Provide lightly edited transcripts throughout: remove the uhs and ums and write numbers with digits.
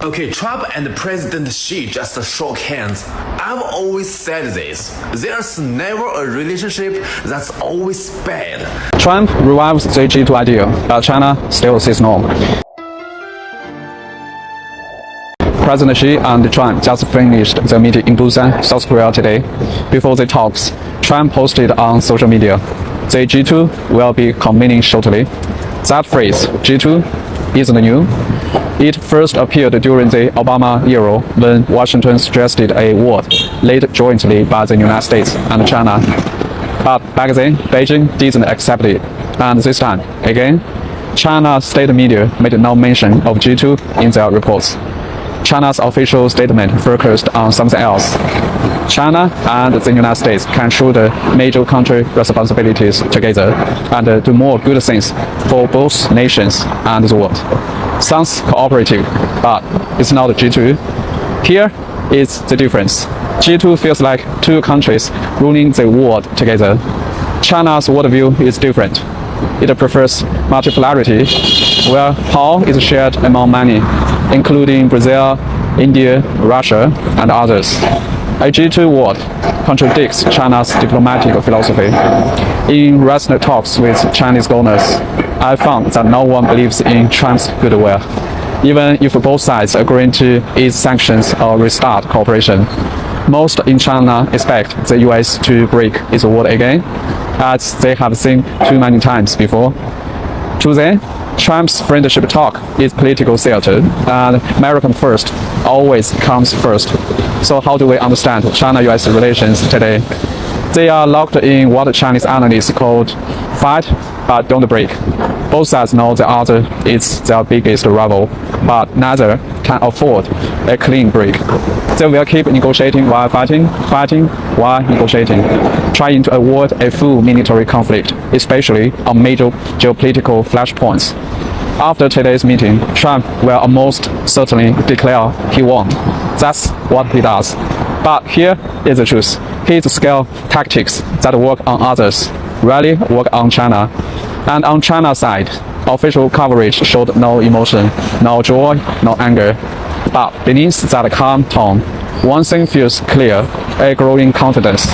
Okay, Trump and President Xi just shook hands. I've always said this. There's never a relationship that's always bad. Trump revives the G2 idea, but China still says no. President Xi and Trump just finished the meeting in Busan, South Korea today. Before the talks, Trump posted on social media, the G2 will be convening shortly. That phrase, G2, isn't new. It first appeared during the Obama era when Washington suggested a word led jointly by the United States and China. But back then, Beijing didn't accept it. And this time, again, China's state media made no mention of G2 in their reports. China's official statement focused on something else. China and the United States can shoulder major country responsibilities together and do more good things for both nations and the world. Sounds cooperative, but it's not G2. Here is the difference. G2 feels like two countries ruling the world together. China's worldview is different. It prefers multipolarity, where power is shared among many, including Brazil, India, Russia, and others. A G2 world contradicts China's diplomatic philosophy. In recent talks with Chinese governors, I found that no one believes in Trump's goodwill, even if both sides agree to ease sanctions or restart cooperation. Most in China expect the US to break its word again, as they have seen too many times before. To them, Trump's friendship talk is political theater, and American first always comes first. So how do we understand China-US relations today? They are locked in what Chinese analysts called fight but don't break. Both sides know the other is their biggest rival, but neither can afford a clean break. They will keep negotiating while fighting, fighting while negotiating, trying to avoid a full military conflict, especially on major geopolitical flashpoints. After today's meeting, Trump will almost certainly declare he won. That's what he does. But here is the truth. His scale tactics that work on others rarely work on China. And on China's side, official coverage showed no emotion, no joy, no anger. But beneath that calm tone, one thing feels clear, a growing confidence.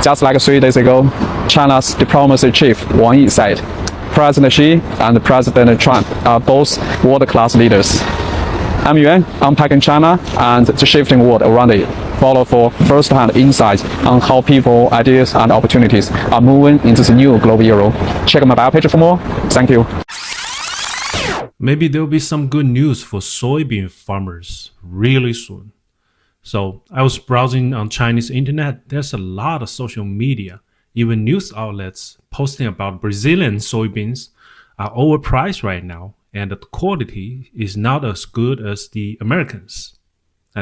Just like 3 days ago, China's diplomacy chief Wang Yi said, President Xi and President Trump are both world-class leaders. I'm Yuan, unpacking China and the shifting world around it. Follow for first-hand insights on how people, ideas, and opportunities are moving into the new global era. Check my bio page for more. Thank you. Maybe there'll be some good news for soybean farmers really soon. So I was browsing on Chinese internet. There's a lot of social media, even news outlets posting about Brazilian soybeans are overpriced right now, and the quality is not as good as the Americans.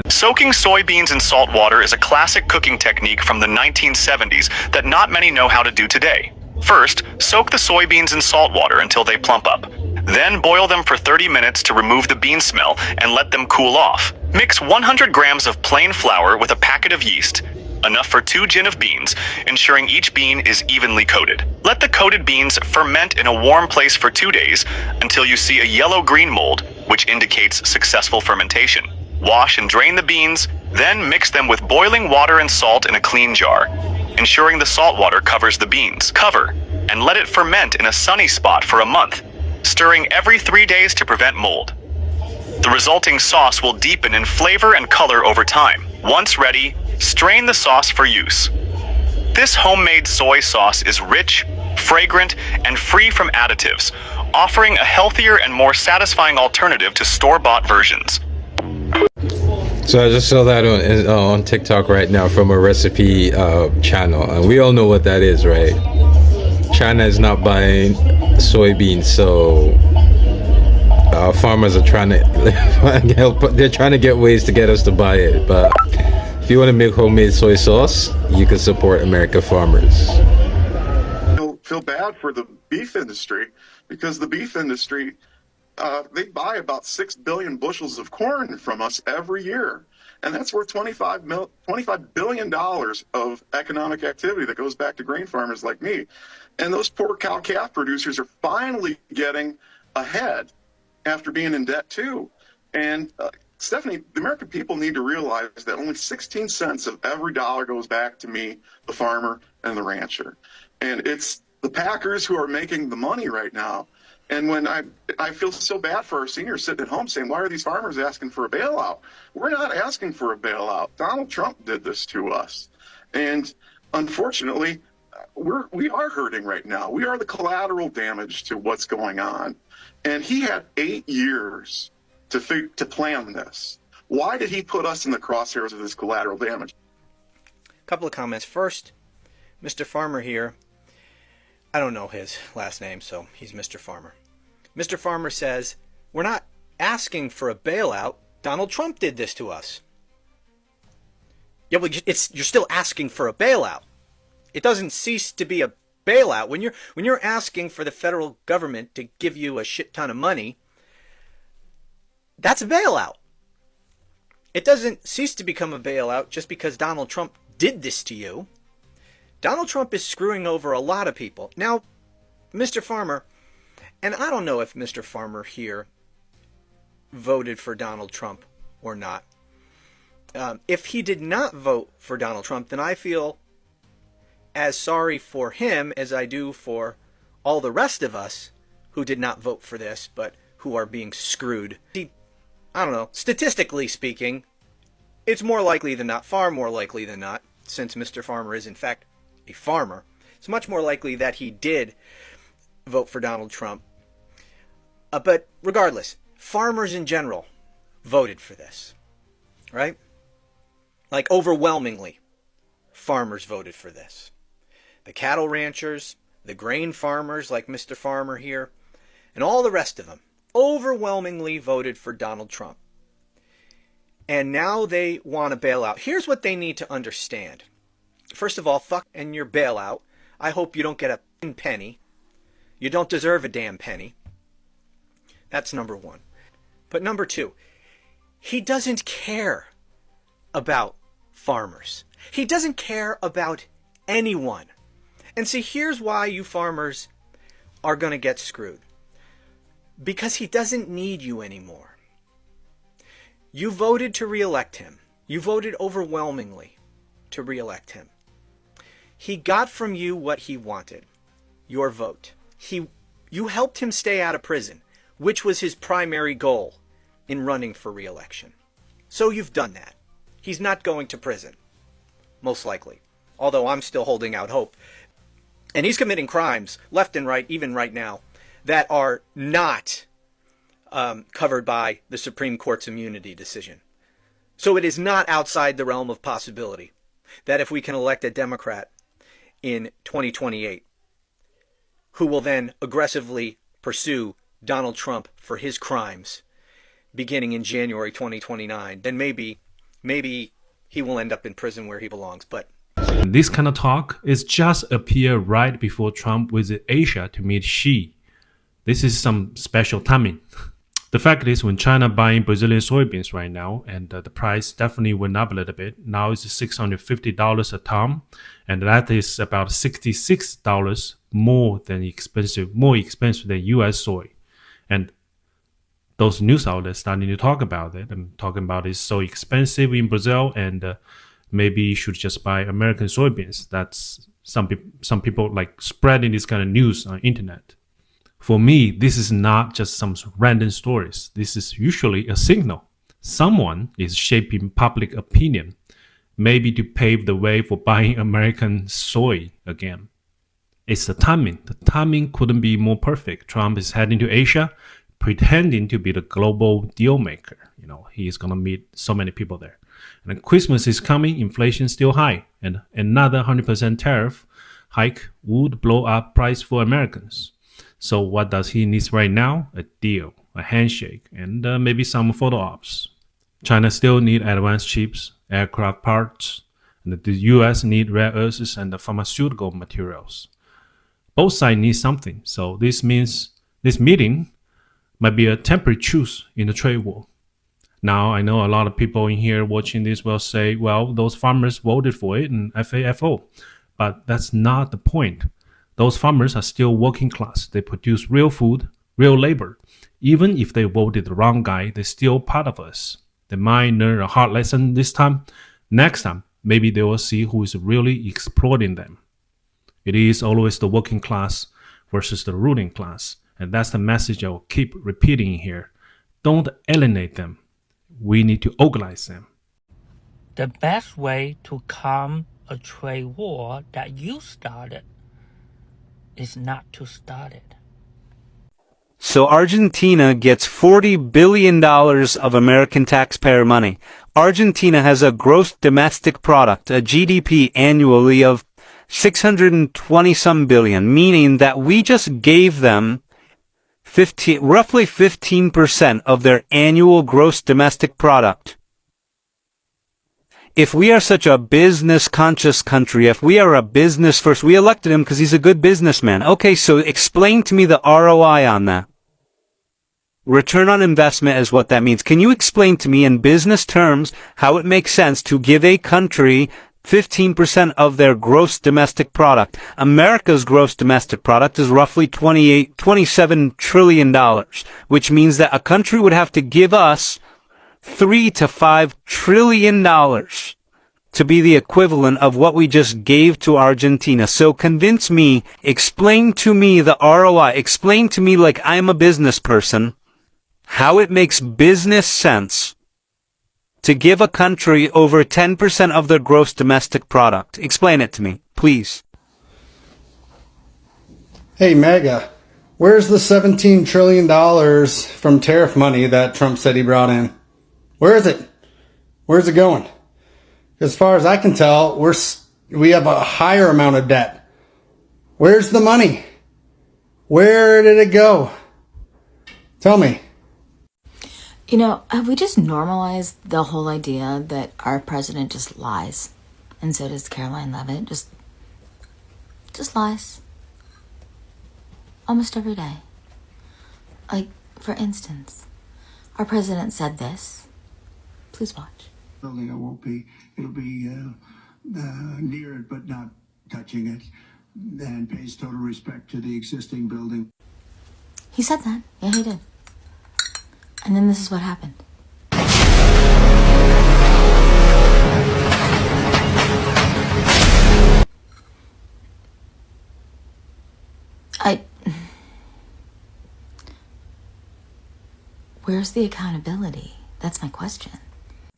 Soaking soybeans in salt water is a classic cooking technique from the 1970s that not many know how to do today. First, soak the soybeans in salt water until they plump up. Then boil them for 30 minutes to remove the bean smell and let them cool off. Mix 100 grams of plain flour with a packet of yeast, enough for 2 gin of beans, ensuring each bean is evenly coated. Let the coated beans ferment in a warm place for 2 days until you see a yellow-green mold, which indicates successful fermentation. Wash and drain the beans, then mix them with boiling water and salt in a clean jar, ensuring the salt water covers the beans. Cover, and let it ferment in a sunny spot for a month, stirring every 3 days to prevent mold. The resulting sauce will deepen in flavor and color over time. Once ready, strain the sauce for use. This homemade soy sauce is rich, fragrant, and free from additives, offering a healthier and more satisfying alternative to store-bought versions. So I just saw that on TikTok right now from a recipe channel, and we all know what that is, right? China is not buying soybeans, so farmers are trying to help. They're trying to get ways to get us to buy it. But if you want to make homemade soy sauce, you can support American farmers. Feel bad for the beef industry, because the beef industry, they buy about 6 billion bushels of corn from us every year. And that's worth $25 billion of economic activity that goes back to grain farmers like me. And those poor cow-calf producers are finally getting ahead after being in debt too. And Stephanie, the American people need to realize that only 16 cents of every dollar goes back to me, the farmer, and the rancher. And it's the packers who are making the money right now. And when I feel so bad for our seniors sitting at home saying, why are these farmers asking for a bailout? We're not asking for a bailout. Donald Trump did this to us. And unfortunately, we are hurting right now. We are the collateral damage to what's going on. And he had 8 years to plan this. Why did he put us in the crosshairs of this collateral damage? A couple of comments. First, Mr. Farmer here, I don't know his last name, so he's Mr. Farmer. Mr. Farmer says, we're not asking for a bailout. Donald Trump did this to us. Yeah, well, you're still asking for a bailout. It doesn't cease to be a bailout. When you're asking for the federal government to give you a shit ton of money, that's a bailout. It doesn't cease to become a bailout just because Donald Trump did this to you. Donald Trump is screwing over a lot of people. Now, Mr. Farmer, and I don't know if Mr. Farmer here voted for Donald Trump or not. If he did not vote for Donald Trump, then I feel as sorry for him as I do for all the rest of us who did not vote for this, but who are being screwed. I don't know, statistically speaking, it's more likely than not, far more likely than not, since Mr. Farmer is in fact a farmer, it's much more likely that he did vote for Donald Trump. But regardless, farmers in general voted for this, right? Like overwhelmingly, farmers voted for this. The cattle ranchers, the grain farmers like Mr. Farmer here, and all the rest of them overwhelmingly voted for Donald Trump. And now they want a bailout. Here's what they need to understand. First of all, fuck and your bailout. I hope you don't get a penny. You don't deserve a damn penny. That's number one. But number two, he doesn't care about farmers. He doesn't care about anyone. And see, here's why you farmers are going to get screwed. Because he doesn't need you anymore. You voted to re-elect him. You voted overwhelmingly to re-elect him. He got from you what he wanted, your vote. You helped him stay out of prison, which was his primary goal in running for re-election. So you've done that. He's not going to prison, most likely, although I'm still holding out hope. And he's committing crimes left and right, even right now, that are not covered by the Supreme Court's immunity decision. So it is not outside the realm of possibility that if we can elect a Democrat in 2028, who will then aggressively pursue Donald Trump for his crimes beginning in January 2029, then maybe he will end up in prison where he belongs. But this kind of talk is just appear right before Trump visited Asia to meet Xi. This is some special timing. The fact is, when China buying Brazilian soybeans right now, and the price definitely went up a little bit. Now it's $650 a ton, and that is about $66 more expensive than U.S. soy. And those news outlets starting to talk about it. I'm talking about it's so expensive in Brazil, and maybe you should just buy American soybeans. That's some people like spreading this kind of news on internet. For me, this is not just some random stories. This is usually a signal. Someone is shaping public opinion, maybe to pave the way for buying American soy again. It's the timing. The timing couldn't be more perfect. Trump is heading to Asia, pretending to be the global deal maker. You know, he is going to meet so many people there. And then Christmas is coming, inflation still high, and another 100% tariff hike would blow up price for Americans. So what does he need right now? A deal, a handshake, and maybe some photo ops. China still need advanced chips, aircraft parts, and the US need rare earths and the pharmaceutical materials. Both sides need something. So this means this meeting might be a temporary truce in the trade war. Now, I know a lot of people in here watching this will say, well, those farmers voted for it and FAFO. But that's not the point. Those farmers are still working class. They produce real food, real labor. Even if they voted the wrong guy, they're still part of us. They might learn a hard lesson this time. Next time, maybe they will see who is really exploiting them. It is always the working class versus the ruling class. And that's the message I will keep repeating here. Don't alienate them. We need to organize them. The best way to calm a trade war that you started is not to start it. So Argentina gets $40 billion of American taxpayer money. Argentina has a gross domestic product, a GDP annually of 620 some billion, meaning that we just gave them roughly 15% of their annual gross domestic product. If we are such a business conscious country, if we are a business first, we elected him because he's a good businessman. Okay, so explain to me the ROI on that. Return on investment is what that means. Can you explain to me in business terms how it makes sense to give a country 15% of their gross domestic product? America's gross domestic product is roughly $27 trillion, which means that a country would have to give us $3 to $5 trillion to be the equivalent of what we just gave to Argentina. So convince me, explain to me the ROI, explain to me like I'm a business person, how it makes business sense to give a country over 10% of their gross domestic product. Explain it to me, please. Hey, Mega, where's the $17 trillion from tariff money that Trump said he brought in? Where is it? Where's it going? As far as I can tell, we have a higher amount of debt. Where's the money? Where did it go? Tell me. You know, have we just normalized the whole idea that our president just lies? And so does Caroline Leavitt. Just lies. Almost every day. Like, for instance, our president said this. Please watch. Building it'll be near it but not touching it, and pays total respect to the existing building. He said that. Yeah, he did. And then this is what happened. Where's the accountability? That's my question.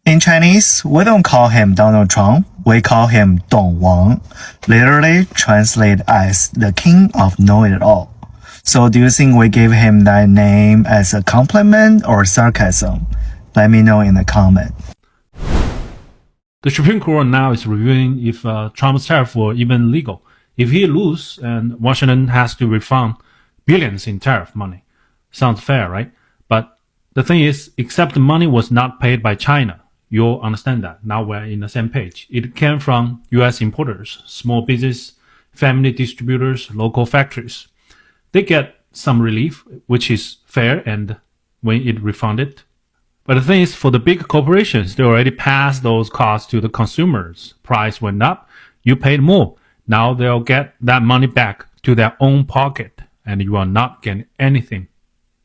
In Chinese, we don't call him Donald Trump, we call him Dong Wang, literally translated as the king of know-it-all. So do you think we gave him that name as a compliment or sarcasm? Let me know in the comment. The Supreme Court now is reviewing if Trump's tariff were even legal. If he loses, and Washington has to refund billions in tariff money. Sounds fair, right? But the thing is, except the money was not paid by China. You'll understand that. Now we're in the same page. It came from U.S. importers, small business, family distributors, local factories. They get some relief, which is fair, and when it refunded. But the thing is, for the big corporations, they already passed those costs to the consumers. Price went up, you paid more. Now they'll get that money back to their own pocket, and you are not getting anything.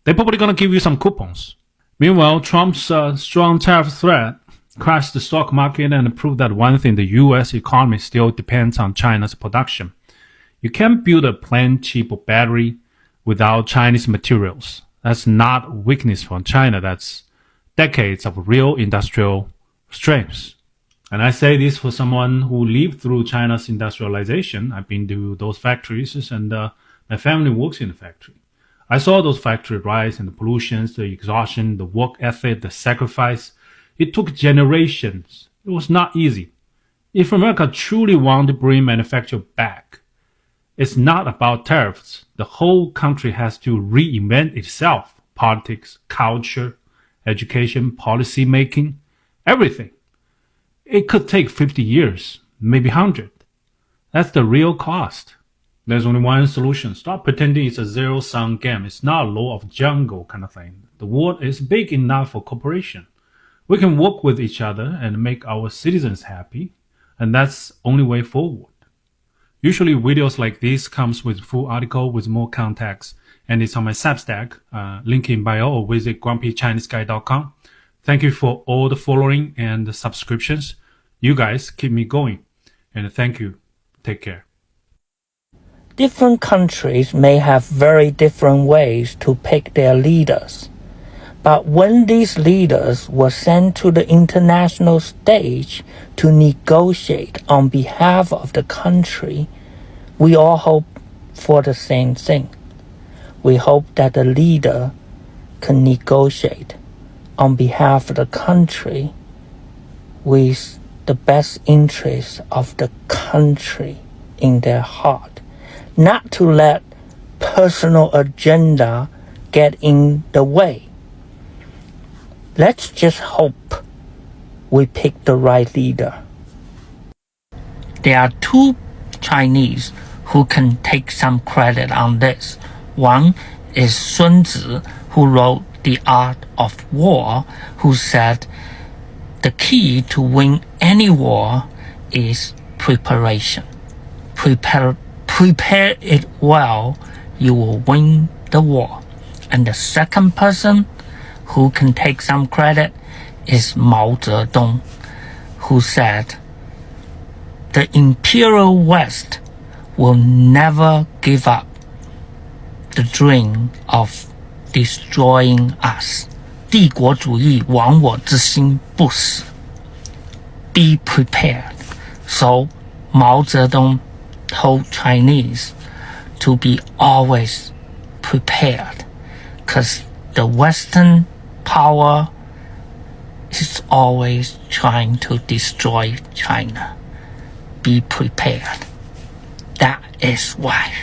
They're probably going to give you some coupons. Meanwhile, Trump's strong tariff threat crashed the stock market and proved that one thing, the U.S. economy still depends on China's production. You can't build a plain cheap battery without Chinese materials. That's not weakness from China. That's decades of real industrial strengths. And I say this for someone who lived through China's industrialization. I've been to those factories, and my family works in the factory. I saw those factories rise and the pollutions, the exhaustion, the work ethic, the sacrifice. It took generations. It was not easy. If America truly wanted to bring manufacturing back, it's not about tariffs. The whole country has to reinvent itself. Politics, culture, education, policy making, everything. It could take 50 years, maybe 100. That's the real cost. There's only one solution. Stop pretending it's a zero-sum game. It's not a law of jungle kind of thing. The world is big enough for cooperation. We can work with each other and make our citizens happy, and that's the only way forward. Usually videos like this comes with full article with more context, and it's on my Substack, link in bio, or visit grumpychineseguy.com. Thank you for all the following and the subscriptions. You guys keep me going. And thank you. Take care. Different countries may have very different ways to pick their leaders. But when these leaders were sent to the international stage to negotiate on behalf of the country, we all hope for the same thing. We hope that the leader can negotiate on behalf of the country with the best interests of the country in their heart, not to let personal agenda get in the way. Let's just hope we pick the right leader. There are two Chinese who can take some credit on this. One is Sun Tzu, who wrote The Art of War, who said, the key to win any war is preparation. Prepare it well, you will win the war. And the second person who can take some credit is Mao Zedong, who said, the Imperial West will never give up the dream of destroying us. 帝国主义亡我之心不死. Be prepared. So Mao Zedong told Chinese to be always prepared, because the Western power is always trying to destroy China. Be prepared. That is why